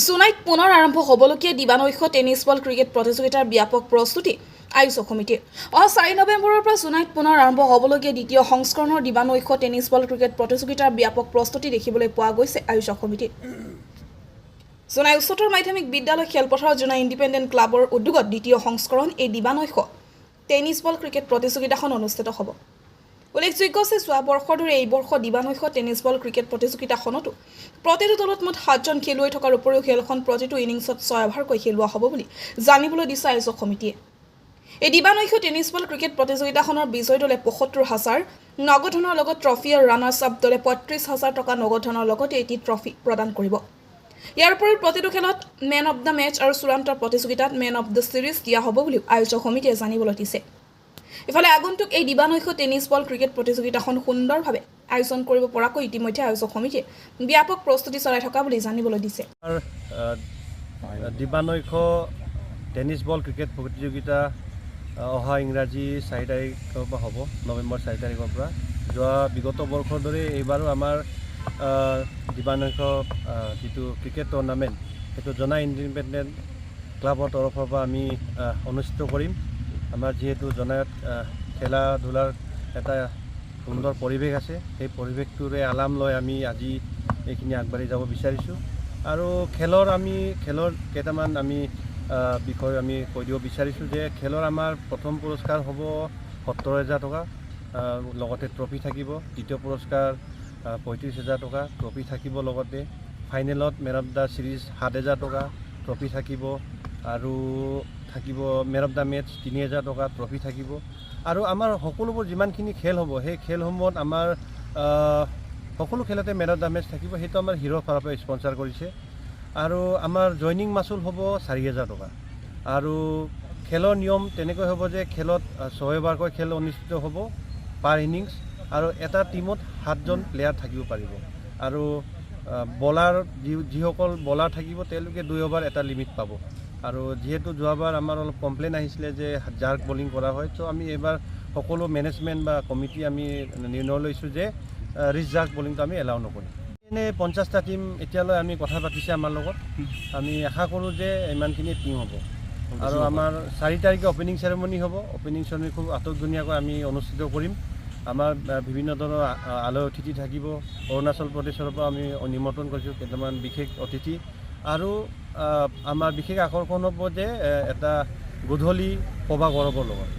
জুলাইত পুনৰ আৰম্ভ হ'বলগীয়া দিবানৈশ টেনিছ বল ক্ৰিকেট প্ৰতিযোগিতাৰ ব্যাপক প্ৰস্তুতি আয়োজক সমিতিৰ 4 নৱেম্বৰৰ পৰা জুলাইত পুনৰ আৰম্ভ হ'বলগীয়া দ্বিতীয় সংস্কৰণৰ দিবানৈশ টেনিছ বল ক্ৰিকেট প্ৰতিযোগিতাৰ ব্যাপক প্ৰস্তুতি দেখিবলৈ পোৱা গৈছে আয়োজক সমিতিৰ জোনাই উচ্চতৰ মাধ্যমিক বিদ্যালয় খেলপথাৰত জোনাই ইণ্ডিপেণ্ডেণ্ট ক্লাবৰ উদ্যোগত দ্বিতীয় সংস্কৰণ এই দিবানৈশ টেনিছ বল ক্ৰিকেট প্ৰতিযোগিতাখন অনুষ্ঠিত হ'ব। উল্লেখযোগ্য যে যোৱা বৰ্ষৰ দৰে এই বৰ্ষ দিবানৈশ টেনিছ বল ক্ৰিকেট প্ৰতিযোগিতাখনতো প্ৰতিটো দলত মুঠ 7জন খেলুৱৈ থকাৰ উপৰিও খেলখন প্ৰতিটো ইনিংছত 6 অভাৰকৈ খেলুৱা হ'ব বুলি জানিবলৈ দিছে আয়োজক সমিতিয়ে। এই দিবানৈশ টেনিছ বল ক্ৰিকেট প্ৰতিযোগিতাখনৰ বিজয়ী দলে ৭৫,০০০ নগদ ধনৰ লগত ট্ৰফি আৰু ৰানাৰ্ছ আপ দলে ৩৫,০০০ টকা নগদ ধনৰ লগতে এটি ট্ৰফি প্ৰদান কৰিব। ইয়াৰ উপৰিও প্ৰতিটো খেলত মেন অৱ দ্য মেচ আৰু চূড়ান্ত প্ৰতিযোগিতাত মেন অৱ দ্য ছিৰিজ দিয়া হ'ব বুলিও আয়োজক সমিতিয়ে জানিবলৈ দিছে। ইফালে আগন্তুক এই দিবানৈশ টেনিছ বল ক্ৰিকেট প্ৰতিযোগিতাখন সুন্দৰভাৱে আয়োজন কৰিব পৰাকৈ ইতিমধ্যে আয়োজক সমিতিয়ে ব্যাপক প্ৰস্তুতি চলাই থকা বুলি জানিবলৈ দিছে। দিবানৈশ টেনিছ বল ক্ৰিকেট প্ৰতিযোগিতা অহা ইংৰাজী 4 তাৰিখৰ পৰা হ'ব, নৱেম্বৰ 4 তাৰিখৰ পৰা। যোৱা বিগত বৰ্ষৰ দৰে এইবাৰো আমাৰ দিবানৈশ যিটো ক্ৰিকেট টুৰ্ণামেণ্ট সেইটো জোনাই ইণ্ডিপেণ্ডেণ্ট ক্লাবৰ তৰফৰ পৰা আমি অনুষ্ঠিত কৰিম। আমাৰ যিহেতু জোনাইত খেলা ধূলাৰ এটা সুন্দৰ পৰিৱেশ আছে, সেই পৰিৱেশটোৰে আলাম লৈ আমি আজি এইখিনি আগবাঢ়ি যাব বিচাৰিছোঁ। আৰু খেলৰ কেইটামান আমি বিষয় আমি কৈ দিব বিচাৰিছোঁ যে খেলৰ আমাৰ প্ৰথম পুৰস্কাৰ হ'ব ৭০,০০০ টকা, লগতে ট্ৰফি থাকিব। দ্বিতীয় পুৰস্কাৰ ৩৫,০০০ টকা, ট্ৰফি থাকিব। লগতে ফাইনেলত মেন অফ দ্য ছিৰিজ ৭,০০০ টকা, ট্ৰফি থাকিব। আৰু থাকিব মেন অফ দ্য মেচ ৩,০০০ টকা, ট্ৰফি থাকিব। আৰু আমাৰ সকলোবোৰ যিমানখিনি খেল হ'ব সেই খেলসমূহত আমাৰ সকলো খেলতে মেন অফ দ্য মেচ থাকিব। সেইটো আমাৰ হিৰৰ ফালৰ পৰা স্পনচাৰ কৰিছে। আৰু আমাৰ জইনিং মাচুল হ'ব ৪,০০০ টকা। আৰু খেলৰ নিয়ম তেনেকৈ হ'ব যে খেলত 6 অভাৰকৈ খেল অনুষ্ঠিত হ'ব পাৰ ইনিংছ, আৰু এটা টিমত 7জন প্লেয়াৰ থাকিব পাৰিব। আৰু বলাৰ যিসকল বলাৰ থাকিব তেওঁলোকে 2 অভাৰ এটা লিমিট পাব। আৰু যিহেতু যোৱাবাৰ আমাৰ অলপ কমপ্লেইন আহিছিলে যে জাৰ্ক বলিং কৰা হয়, তো আমি এইবাৰ সকলো মেনেজমেণ্ট বা কমিটি আমি নিৰ্ণয় লৈছোঁ যে ৰিস্ক জাৰ্ক বলিংটো আমি এলাউ নকৰিম। এনেই 50টা টিম এতিয়ালৈ আমি কথা পাতিছে আমাৰ লগত। আমি আশা কৰোঁ যে ইমানখিনি টিম হ'ব। আৰু আমাৰ 4 তাৰিখে অপেনিং চেৰেমনি হ'ব। অপেনিং চেৰেমনি খুব আটকধুনীয়াকৈ আমি অনুষ্ঠিত কৰিম। আমাৰ বিভিন্ন ধৰণৰ আলহী অতিথি থাকিব। অৰুণাচল প্ৰদেশৰ পৰা আমি নিমন্ত্ৰণ কৰিছোঁ কেইটামান বিশেষ অতিথি। আৰু আমাৰ বিশেষ আকৰ্ষণ হ'ব যে এটা গধূলি সভা গৌৰৱৰ লগত